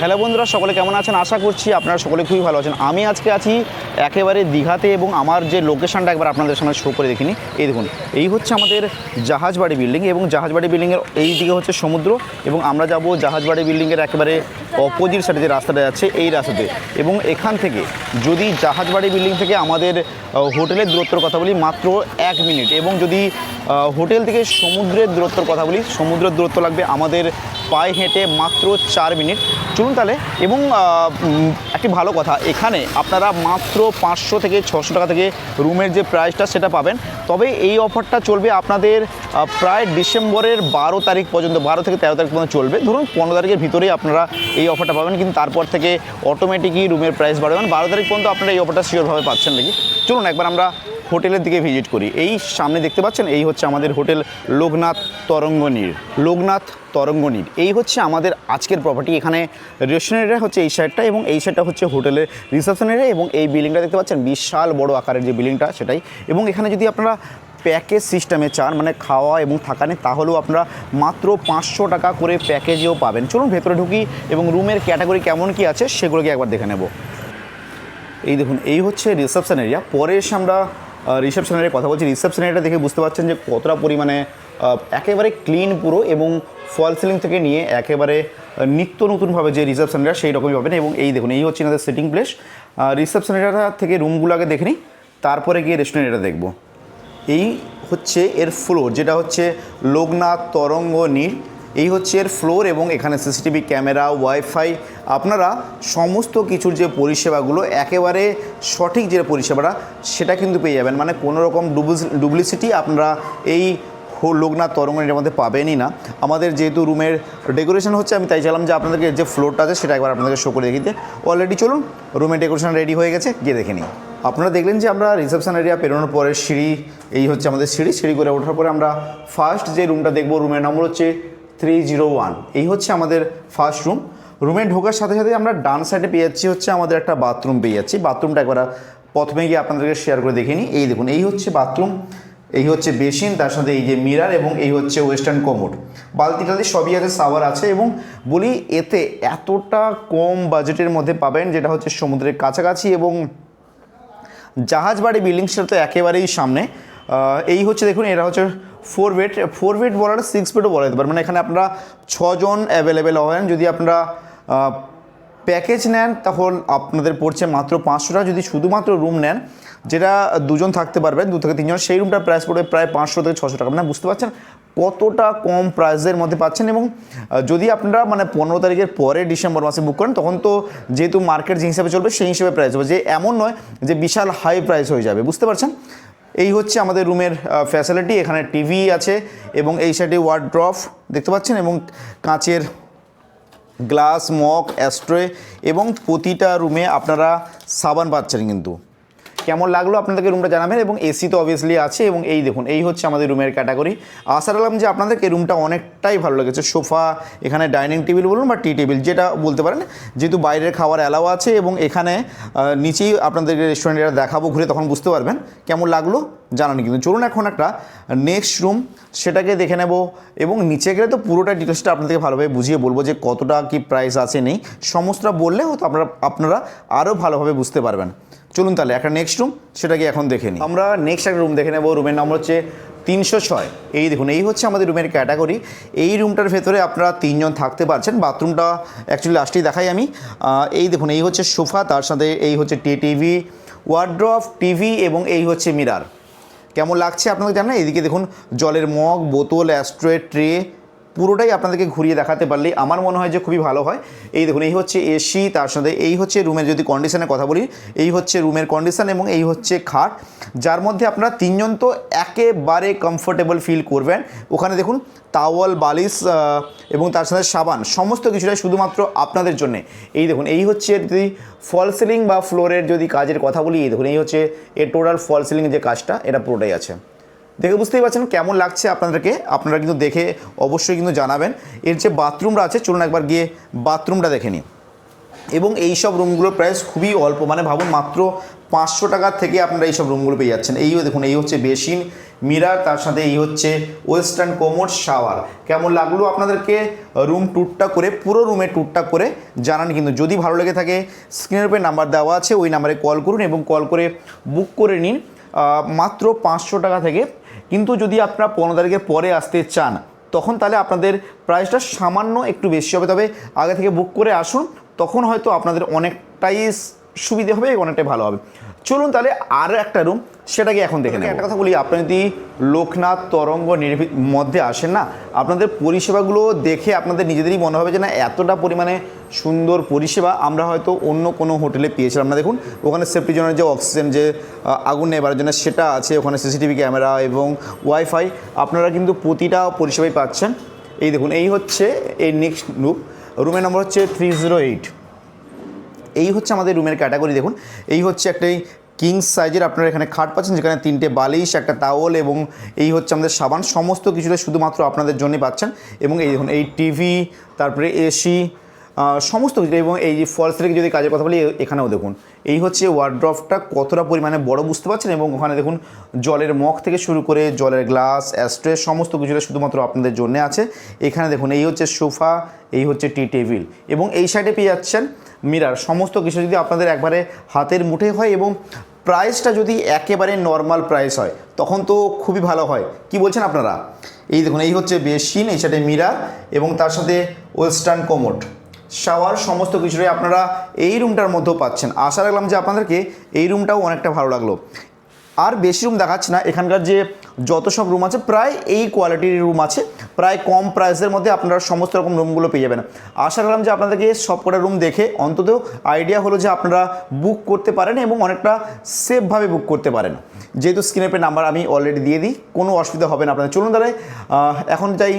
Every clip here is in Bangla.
হ্যালো বন্ধুরা, সকলে কেমন আছেন? আশা করছি আপনারা সকলে খুবই ভালো আছেন। আমি আজকে আছি একেবারে দীঘাতে এবং আমার যে লোকেশানটা একবার আপনাদের সামনে শো করে দেখিনি। এই দেখুন, এই হচ্ছে আমাদের জাহাজবাড়ি বিল্ডিং এবং জাহাজবাড়ি বিল্ডিংয়ের এই দিকে হচ্ছে সমুদ্র এবং আমরা যাব জাহাজবাড়ি বিল্ডিংয়ের একেবারে অপোজিট সাইডে যে রাস্তাটা যাচ্ছে এই রাস্তাতে। এবং এখান থেকে যদি জাহাজবাড়ি বিল্ডিং থেকে আমাদের হোটেলের দূরত্বের কথা বলি মাত্র 1 মিনিট, এবং যদি হোটেল থেকে সমুদ্রের দূরত্বের কথা বলি সমুদ্রের দূরত্ব লাগবে আমাদের পায়ে হেঁটে মাত্র 4 মিনিট। চলুন তাহলে। এবং একটি ভালো কথা, এখানে আপনারা মাত্র 500 থেকে 600 টাকা থেকে রুমের যে প্রাইসটা সেটা পাবেন। তবে এই অফারটা চলবে আপনাদের প্রায় ডিসেম্বরের 12 তারিখ পর্যন্ত, 12 থেকে 13 তারিখ পর্যন্ত চলবে। ধরুন 15 তারিখের ভিতরেই আপনারা এই অফারটা পাবেন, কিন্তু তারপর থেকে অটোমেটিকই রুমের প্রাইস বাড়বে। 12 তারিখ পর্যন্ত আপনারা এই অফারটা শিওরভাবে পাচ্ছেন নাকি। চলুন একবার আমরা হোটেলের দিকে ভিজিট করি। এই সামনে দেখতে পাচ্ছেন, এই হচ্ছে আমাদের হোটেল লোকনাথ তরঙ্গনীর। এই হচ্ছে আমাদের আজকের প্রপার্টি। এখানে রেস্টুরেন্টটা হচ্ছে এই সাইডটা এবং এই সাইডটা হচ্ছে হোটেলের রিসেপশন এরিয়া, এবং এই বিল্ডিংটা দেখতে পাচ্ছেন বিশাল বড় আকারের যে বিল্ডিংটা সেটাই। এবং এখানে যদি আপনারা প্যাকেজ সিস্টেমে চান, মানে খাওয়া এবং থাকা নেই, তাহলেও আপনারা মাত্র 500 টাকা করে প্যাকেজেও পাবেন। চলুন ভেতরে ঢুকি এবং রুমের ক্যাটাগরি কেমন কি আছে সেগুলোকে একবার দেখে নেব। এই দেখুন, এই হচ্ছে রিসেপশন এরিয়া। পরে এসে আমরা রিসেপশন এরিয়ার কথা বলছি। রিসেপশন এরিয়াটা দেখে বুঝতে পারছেন যে কতটা পরিমাণে একেবারে ক্লিন পুরো, এবং ফল সিলিং থেকে নিয়ে একেবারে নিত্য নতুনভাবে যে রিসেপশন এরিয়া সেই রকমই পাবেন। এবং এই দেখুন, এই হচ্ছে আমাদের সিটিং প্লেস। রিসেপশন এরিয়াটা থেকে রুমগুলো আগে দেখে নিই, তারপরে গিয়ে রেস্টুরেন্ট এরিয়াটা দেখব। এই হচ্ছে এর ফ্লোর, যেটা হচ্ছে লোকনাথ তরঙ্গনীর। এই হচ্ছে এর ফ্লোর, এবং এখানে সিসিটিভি ক্যামেরা, ওয়াইফাই, আপনারা সমস্ত কিছুর যে পরিষেবাগুলো একেবারে সঠিক যে পরিষেবাটা সেটা কিন্তু পেয়ে যাবেন। মানে কোনো রকম ডুপ্লিসিটি আপনারা এই লোকনাথ তরঙ্গনীর মধ্যে পাবেনই না। আমাদের যেহেতু রুমের ডেকোরেশন হচ্ছে, আমি তাই চাইলাম যে আপনাদেরকে যে ফ্লোরটা আছে সেটা একবার আপনাদেরকে শো করে দেখিতে। অলরেডি চলুন, রুমের ডেকোরেশন রেডি হয়ে গেছে, গিয়ে দেখে নিই। আপনারা দেখলেন যে আমরা রিসেপশন এরিয়া পেরোনোর পরে সিঁড়ি, এই হচ্ছে আমাদের সিঁড়ি করে ওঠার পরে আমরা ফার্স্ট যে রুমটা দেখব, রুমের নম্বর হচ্ছে 301। এই হচ্ছে আমাদের ফার্স্ট রুম। রুমে ঢোকার সাথে সাথে আমরা ডান সাইডে পেয়ে যাচ্ছি হচ্ছে আমাদের একটা বাথরুম পেয়ে যাচ্ছি। বাথরুমটা একবার প্রথমে গিয়ে আপনাদেরকে শেয়ার করে দেখে নিই। এই দেখুন, এই হচ্ছে বাথরুম, এই হচ্ছে বেসিন, তার সাথে এই যে মিরার, এবং এই হচ্ছে ওয়েস্টার্ন কমোড, বালতি টালতি সবই আছে, শাওয়ার আছে। এবং বলি এতে এতটা কম বাজেটের মধ্যে পাবেন, যেটা হচ্ছে সমুদ্রের কাছাকাছি এবং জাহাজবাড়ি বিল্ডিংসটা তো একেবারেই সামনে। এই হচ্ছে দেখুন, এরা হচ্ছে 4 বেড বলার 6 বেডও বলা যেতে পারে। মানে এখানে আপনারা 6 জন অ্যাভেলেবেল হবেন। যদি আপনারা প্যাকেজ নেন তখন আপনাদের পড়ছে মাত্র 500 টাকা। যদি শুধুমাত্র রুম নেন, যেটা 2 জন থাকতে পারবেন, 2 থেকে 3 জন, সেই রুমটার প্রাইস পড়বে প্রায় 500 থেকে 600 টাকা। মানে বুঝতে পারছেন কতটা কম প্রাইসের মধ্যে পাচ্ছেন। এবং যদি আপনারা মানে 15 তারিখের পরে ডিসেম্বর মাসে বুক করেন, তখন তো যেহেতু মার্কেট যে হিসাবে চলবে সেই হিসেবে প্রাইস হবে, যে এমন নয় যে বিশাল হাই প্রাইস হয়ে যাবে, বুঝতে পারছেন। এই হচ্ছে আমাদের রুমের ফ্যাসিলিটি। এখানে টিভি আছে এবং এই সাইডে ওয়ার্ড্রপ দেখতে পাচ্ছেন, এবং কাঁচের গ্লাস, মগ, অ্যাস্ট্রে, এবং প্রতিটা রুমে আপনারা সাবান পাচ্ছেন। কিন্তু কেমন লাগলো আপনাদেরকে রুমটা জানাবেন। এবং এসি তো অবভিয়াসলি আছে। এবং এই দেখুন, এই হচ্ছে আমাদের রুমের ক্যাটাগরি। আশা রাখলাম যে আপনাদেরকে রুমটা অনেকটাই ভালো লেগেছে। সোফা, এখানে ডাইনিং টেবিল বলুন বা টি টেবিল যেটা বলতে পারেন, যেহেতু বাইরের খাবার অ্যালাও আছে। এবং এখানে নিচেই আপনাদেরকে রেস্টুরেন্টটা দেখাবো ঘুরে, তখন বুঝতে পারবেন কেমন লাগলো জানানি। কিন্তু চলুন এখন একটা নেক্সট রুম সেটাকে দেখে নেব, এবং নিচে গেলে তো পুরোটা ডিটেলসটা আপনাদেরকে ভালোভাবে বুঝিয়ে বলবো যে কতটা কি প্রাইস আছে নেই, সমস্তটা বললে হয়তো আপনারা আরও ভালোভাবে বুঝতে পারবেন। চলুন তাহলে একটা নেক্সট রুম সেটাকে এখন দেখে নিই। আমরা নেক্সট একটা রুম দেখে নেব। রুমের নম্বর হচ্ছে 306। এই দেখুন, এই হচ্ছে আমাদের রুমের ক্যাটাগরি। এই রুমটার ভেতরে আপনারা 3 জন থাকতে পারছেন। বাথরুমটা অ্যাকচুয়ালি লাস্টেই দেখাই আমি। এই দেখুন, এই হচ্ছে সোফা, তার সাথে এই হচ্ছে টিভি, ওয়ার্ড্রপ, টিভি, এবং এই হচ্ছে মিরার। কেমন লাগছে আপনাদের জানেন। এদিকে দেখুন জলের মগ, বোতল, অ্যাস্ট্রে, ট্রে, পুরোটাই আপনাদেরকে ঘুরিয়ে দেখাতে পারলে আমার মনে হয় যে খুবই ভালো হয়। এই দেখুন, এই হচ্ছে এসি, তার সাথে এই হচ্ছে রুমের যদি কন্ডিশনের কথা বলি, এই হচ্ছে রুমের কন্ডিশন, এবং এই হচ্ছে খাট, যার মধ্যে আপনারা 3 জন তো একেবারে কমফোর্টেবল ফিল করবেন। ওখানে দেখুন টাওয়াল, বালিশ, এবং তার সাথে সাবান, সমস্ত কিছুটাই শুধুমাত্র আপনাদের জন্যে। এই দেখুন, এই হচ্ছে যদি ফল সিলিং বা ফ্লোরের যদি কাজের কথা বলি, এই দেখুন, এই হচ্ছে এর টোটাল ফল সিলিং যে কাজটা এটা পুরোটাই আছে। দেখে বুঝতেই পারছেন কেমন লাগছে আপনাদেরকে। আপনারা কিন্তু দেখে অবশ্যই কিন্তু জানাবেন। এর যে বাথরুমটা আছে, চলুন একবার গিয়ে বাথরুমটা দেখে নিই। এবং এই সব রুমগুলোর প্রাইস খুবই অল্প, মানে ভাবুন মাত্র 500 টাকা থেকে আপনারা এই সব রুমগুলো পেয়ে যাচ্ছেন। এইও দেখুন, এই হচ্ছে বেসিন, মিরার, তার সাথে এই হচ্ছে ওয়েস্টার্ন কোমোড, শাওয়ার। কেমন লাগলো আপনাদেরকে রুম ট্যুরটা করে, পুরো রুমের ট্যুরটা করে জানান কিন্তু। যদি ভালো লেগে থাকে স্ক্রিনের উপরে নাম্বার দেওয়া আছে, ওই নাম্বারে কল করুন এবং কল করে বুক করে নিন মাত্র 500 টাকা থেকে। কিন্তু যদি আপনারা 15 তারিখের পরে আসতে চান তখন তাহলে আপনাদের প্রাইসটা সামান্য একটু বেশি হবে, তবে আগে থেকে বুক করে আসুন, তখন হয়তো আপনাদের অনেকটাই সুবিধে হবে, অনেকটাই ভালো হবে। চলুন তাহলে আরও একটা রুম, সেটাকে এখন দেখে নেব। একটা কথা বলি, আপনি যদি লোকনাথ তরঙ্গ মধ্যে আসেন না, আপনাদের পরিষেবাগুলো দেখে আপনাদের নিজেদেরই মনে হবে যে না, এতটা পরিমাণে সুন্দর পরিষেবা আমরা হয়তো অন্য কোনো হোটেলে পেয়েছিলাম না। দেখুন ওখানে সেফটির জন্য যে অক্সিজেন, যে আগুন নেবার জন্য সেটা আছে, ওখানে সিসিটিভি ক্যামেরা এবং ওয়াইফাই, আপনারা কিন্তু প্রতিটা পরিষেবাই পাচ্ছেন। এই দেখুন, এই হচ্ছে এই নেক্সট রুমের নম্বর হচ্ছে 308। এই হচ্ছে আমাদের রুমের ক্যাটাগরি। দেখুন এই হচ্ছে একটাই কিং সাইজের আপনারা এখানে খাট পাচ্ছেন, যেখানে 3টে বালিশ, একটা টাওয়েল এবং এই হচ্ছে আমাদের সাবান, সমস্ত কিছুটা শুধুমাত্র আপনাদের জন্যই পাচ্ছেন। এবং এই দেখুন এই টিভি, তারপরে এসি, সমস্ত কিছু। এবং এই যে ফলস থেকে যদি কাজের কথা বলি, এখানেও দেখুন এই হচ্ছে ওয়ার্ড্রপটা কতটা পরিমাণে বড় বুঝতে পারছেন। এবং ওখানে দেখুন জলের মগ থেকে শুরু করে জলের গ্লাস, অ্যাস্ট্রে, সমস্ত কিছুটা শুধুমাত্র আপনাদের জন্য আছে। এখানে দেখুন এই হচ্ছে সোফা, এই হচ্ছে টি টেবিল এবং এই সাইডে পেয়ে যাচ্ছেন মিরার। সমস্ত কিছু যদি আপনাদের একবারে হাতের মুঠে হয় এবং প্রাইসটা যদি একেবারে নর্মাল প্রাইস হয় তখন তো খুবই ভালো হয়। কি বলছেন আপনারা? এই দেখুন এই হচ্ছে বেসিন, এই সাইডে মিরার এবং তার সাথে ওয়েস্টার্ন কোমোড, শাওয়ার, সমস্ত কিছুটাই আপনারা এই রুমটার মধ্যেও পাচ্ছেন। আশা রাখলাম যে আপনাদেরকে এই রুমটাও অনেকটা ভালো লাগলো। আর বেশি রুম দেখাচ্ছি না, এখানকার যে যত সব রুম আছে প্রায় এই কোয়ালিটির রুম আছে, প্রায় কম প্রাইসের মধ্যে আপনারা সমস্ত রকম রুমগুলো পেয়ে যাবেন। আশা করলাম যে আপনাদেরকে সব কটা রুম দেখে অন্তত আইডিয়া হলো যে আপনারা বুক করতে পারেন এবং অনেকটা সেফভাবে বুক করতে পারেন। যেহেতু স্ক্রিনের পে নাম্বার আমি অলরেডি দিয়ে দিই, কোনো অসুবিধা হবে না আপনাদের। চলুন তাহলে এখন যাই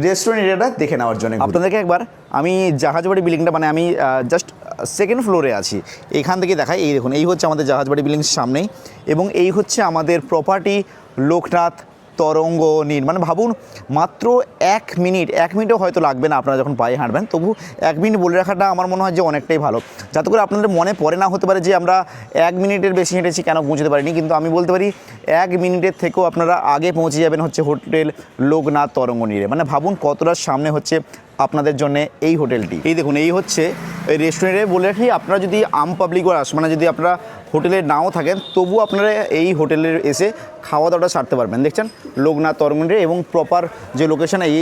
রেস্টুরেন্ট এরিয়াটা দেখে নেওয়ার জন্য। আপনাদেরকে একবার আমি জাহাজবাড়ি বিল্ডিংটা, মানে আমি জাস্ট সেকেন্ড ফ্লোরে আছি, এখান থেকে দেখাই। এই দেখুন এই হচ্ছে আমাদের জাহাজবাড়ি বিল্ডিং সামনেই এবং এই হচ্ছে আমাদের প্রপার্টি লোকনাথ তরঙ্গ নীর। মানে ভাবুন মাত্র 1 মিনিটও হয়তো লাগবে না আপনারা যখন পায়ে হাঁটবেন, তবু 1 মিনিট বলে রাখাটা আমার মনে হয় যে অনেকটাই ভালো, যাতে করে আপনাদের মনে পড়ে না হতে পারে যে আমরা 1 মিনিটের বেশি হেঁটেছি, কেন পৌঁছতে পারিনি। কিন্তু আমি বলতে পারি 1 মিনিটের থেকেও আপনারা আগে পৌঁছে যাবেন হচ্ছে হোটেল লোকনাথ তরঙ্গ নীরে। মানে ভাবুন কতটা সামনে হচ্ছে আপনাদের জন্য এই হোটেলটি। এই দেখুন এই হচ্ছে এই রেস্টুরেন্টে। বলে রাখি, আপনারা যদি পাবলিকও আসেন, মানে যদি আপনারা হোটেলে নাও থাকেন, তবু আপনারা এই হোটেলের এসে খাওয়া দাওয়াটা সারতে পারবেন। দেখছেন লোকনাথ তরঙ্গ নীরে এবং প্রপার যে লোকেশন, এই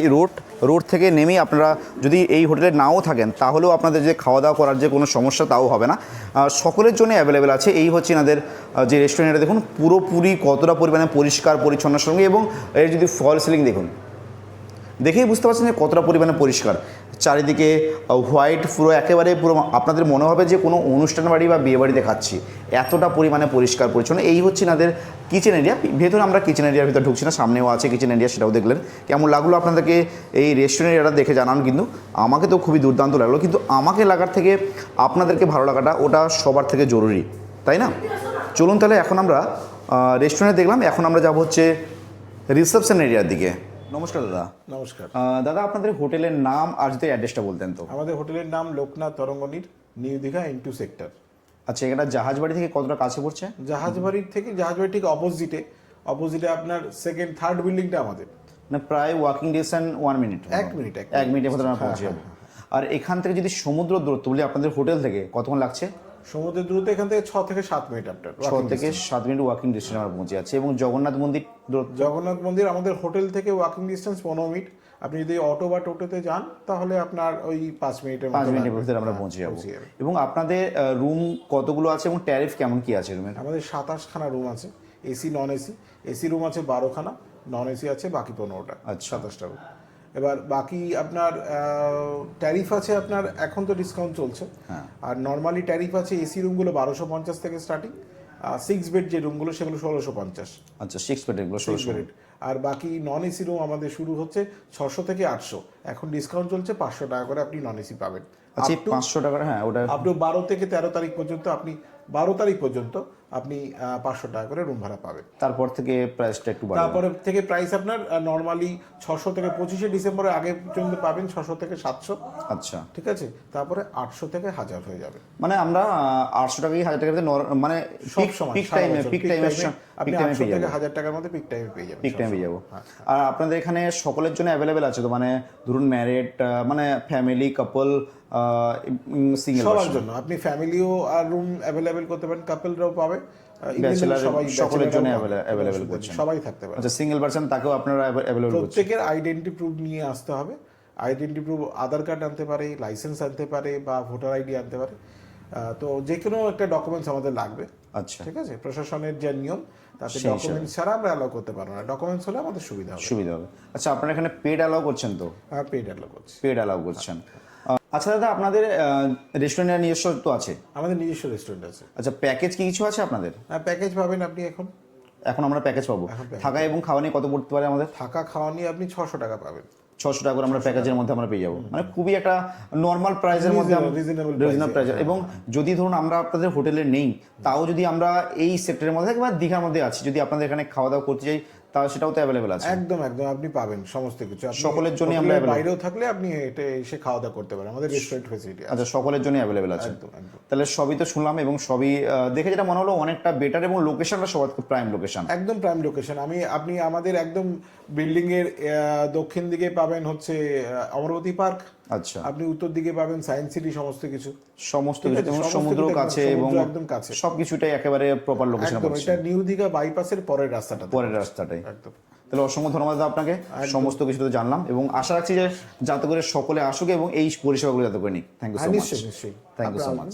রোড থেকে নেমেই আপনারা যদি এই হোটেলে নাও থাকেন তাহলেও আপনাদের যে খাওয়া দাওয়া করার যে কোনো সমস্যা তাও হবে না, সকলের জন্য অ্যাভেলেবেল আছে। এই হচ্ছে এনাদের যে রেস্টুরেন্টটা, দেখুন পুরোপুরি কতটা পরিমাণে পরিষ্কার পরিচ্ছন্নের সঙ্গে। এবং এর যদি ফল সিলিং দেখুন, দেখেই বুঝতে পারছেন যে কতটা পরিমাণে পরিষ্কার। চারিদিকে হোয়াইট, পুরো একেবারে পুরো আপনাদের মনে হবে যে কোনো অনুষ্ঠান বাড়ি বা বিয়ে বাড়িতে খাচ্ছি, এতটা পরিমাণে পরিষ্কার পরিচ্ছন্ন। এই হচ্ছে এনাদের কিচেন এরিয়া। ভেতরে আমরা কিচেন এরিয়ার ভিতরে ঢুকছি না, সামনেও আছে কিচেন এরিয়া, সেটাও দেখলেন। কেমন লাগলো আপনাদেরকে এই রেস্টুরেন্ট এরিয়াটা দেখে জানান কিন্তু। আমাকে তো খুবই দুর্দান্ত লাগলো, কিন্তু আমাকে লাগার থেকে আপনাদেরকে ভালো লাগাটা ওটা সবার থেকে জরুরি, তাই না? চলুন তাহলে এখন আমরা রেস্টুরেন্টে দেখলাম, এখন আমরা যাব হচ্ছে রিসেপশন এরিয়ার দিকে। নমস্কার দাদা। নমস্কার। দাদা আপনাদের হোটেলের নাম আর যদি অ্যাড্রেসটা বলতেন তো। আমাদের হোটেলের নাম লোকনাথ তরঙ্গনীর, নিউ দীঘা N2 সেক্টর। আচ্ছা, এখানে জাহাজবাড়ি থেকে কতটা কাছে পড়ছে? জাহাজবাড়ি ঠিক অপোজিটে আপনার থার্ড বিল্ডিংটা আমাদের। না, প্রায় ওয়াকিং ডিস্টেন্স 1 মিনিট। 1 মিনিটের মধ্যে আমরা পৌঁছে যাবো। আর এখান থেকে যদি সমুদ্র দূরত্ব বলি আপনাদের হোটেল থেকে কতক্ষণ লাগছে? সমুদ্রের দূরত্ব এখান থেকে 6 থেকে 7 মিনিট আপনার। 6 থেকে 7 মিনিট ওয়াকিং ডিস্টেন্স আমরা পৌঁছে যাচ্ছি। এবং জগন্নাথ মন্দির দূরত্ব? জগন্নাথ মন্দির আমাদের হোটেল থেকে ওয়াকিং ডিস্টেন্স 15 মিনিট। আপনি যদি অটো বা টোটোতে যান তাহলে আপনার ওই 5 মিনিটের ভিতরে আমরা পৌঁছে যাবো। এবং আপনাদের রুম কতগুলো আছে এবং ট্যারিফ কেমন কি আছে রুমের? আমাদের 27 খানা রুম আছে, AC non AC. AC room আছে 12 খানা, নন এসি আছে বাকি 15টা। আচ্ছা, 27টা রুম। এবার বাকি আপনার ট্যারিফ আছে আপনার, এখন তো ডিসকাউন্ট চলছে। আর নর্মালি ট্যারিফ আছে এসি রুমগুলো 1250 থেকে স্টার্টিং, 6 বেড যে রুমগুলো সেগুলো 1650। আচ্ছা, 6 বেড এগুলো 1600 বেড। আর বাকি নন এসি রুম আমাদের শুরু হচ্ছে 600 থেকে 800। এখন ডিসকাউন্ট চলছে, 500 টাকা করে আপনি নন এসি পাবেন। আচ্ছা, 500 টাকা। হ্যাঁ, ওটা আপনি 12 থেকে 13 তারিখ পর্যন্ত আপনি 12 তারিখ পর্যন্ত আপনি 500 টাকা করে রুম ভাড়া পাবেন। তারপর থেকে প্রাইসটা একটু বাড়বে। তারপরে থেকে প্রাইস আপনার নর্মালি 600 থেকে 25শে ডিসেম্বরের আগে পর্যন্ত পাবেন 600 থেকে 700, আচ্ছা, ঠিক আছে। তারপরে 800 থেকে 1000 হয়ে যাবে। মানে আমরা 800 টাকা কি 1000 টাকাতে মানে সব সময় পিক টাইমে আপনি 800 থেকে 1000 টাকার মধ্যে পিক টাইমে পেয়ে যাবেন। পিক টাইমে পেয়ে যাবো। আর আপনাদের এখানে সকলের জন্য অ্যাভেলেবেল আছে তো, মানে ধরুন ম্যারিড, মানে ফ্যামিলি, কাপল, সিঙ্গেল, সবার জন্য আপনি ফ্যামিলিও আর রুম অ্যাভেলেবেল করতে পারেন, কাপলরাও পাবে, ব্যাচেলার, সবাই সকলের জন্য ব্যাচেলাররাও পাবে, অ্যাভেলেবেল অসুবিধা নেই, করছেন। সবাই থাকতে পারে। আচ্ছা, সিঙ্গেল পারসন তাকেও আপনারা অ্যাভেলেবেল করছেন। প্রত্যেকের আইডেন্টি প্রুফ নিয়ে আসতে হবে। আইডেন্টি প্রুফ আধার কার্ড আনতে পারে, লাইসেন্স আনতে পারে, বা ভোটার আইডি আনতে পারে। তো যে কোনো একটা ডকুমেন্টস আমাদের লাগবে। আচ্ছা, ঠিক আছে, প্রশাসনের যে নিয়ম তাতে সেই ডকুমেন্টস ছাড়া আমরা অ্যালাউ করতে পারবো না, ডকুমেন্টস হলে আমাদের সুবিধা হবে। সুবিধা হবে। আচ্ছা, আপনারা এখানে পেড অ্যালাউ করছেন তো? পেড অ্যালাউ করছি। পেড অ্যালাউ করছেন। আচ্ছা দাদা, আপনাদের রেস্টুরেন্টের নিজস্ব তো আছে? আমাদের নিজস্ব রেস্টুরেন্ট আছে। আচ্ছা, প্যাকেজ কি কিছু আছে আপনাদের? প্যাকেজ পাবেন আপনি এখন আমরা প্যাকেজ পাবো? থাকা এবং খাওয়া নিয়ে কত পড়তে পারে আমাদের? থাকা খাওয়া নিয়ে আপনি 600 টাকা পাবেন। 600 টাকা করে আমরা প্যাকেজের মধ্যে আমরা পেয়ে যাবো, মানে খুবই একটা নর্মাল প্রাইসের মধ্যে, রিজনেবল প্রাইস। এবং যদি ধরুন আমরা আপনাদের হোটেলে নেই, তাও যদি আমরা এই সেক্টরের মধ্যে বা দীঘার মধ্যে আছি, যদি আপনাদের এখানে খাওয়া দাওয়া করতে চাই, তাহলে সেটাও তো অ্যাভেলেবেল আছে? একদম আপনি পাবেন সমস্ত কিছু। আপনি সকলের জন্যই আমরা হোটেলের বাইরেও থাকলে আপনি এটা এসে খাওয়া দাওয়া করতে পারেন, আমাদের রেস্টুরেন্ট ফ্যাসিলিটি আছে। আচ্ছা, সকলের জন্য অ্যাভেলেবেল আছে। একদম। তাহলে সবই তো শুনলাম এবং সবই দেখে যেটা মনে হলো অনেকটা বেটার, এবং লোকেশনটা সবার প্রাইম লোকেশন। একদম প্রাইম লোকেশন। আপনি আমাদের একদম বিল্ডিং এর দক্ষিণ দিকে পাবেন হচ্ছে অমরাবতী পার্ক। আচ্ছা, আপনি উত্তর দিকে পাবেন সায়েন্স সিটি, সমস্ত কিছু এবং সমুদ্র কাছে, এবং একদম কাছে, সবকিছুটাই একেবারে প্রপার লোকেশনে একদম। পড়ছে, এটা নিউ দীঘা বাইপাসের পরের রাস্তাটা, পরের রাস্তাটাই। একদম। তাহলে অসংখ্য ধন্যবাদ আপনাকে, সমস্ত কিছু তো জানলাম, এবং আশা রাখছি যে যাতে করে সকলে আসুক এবং এই পরিষেবাগুলো যাতে করে নিক। Thank you so much. নিশ্চয়ই। Thank you so much.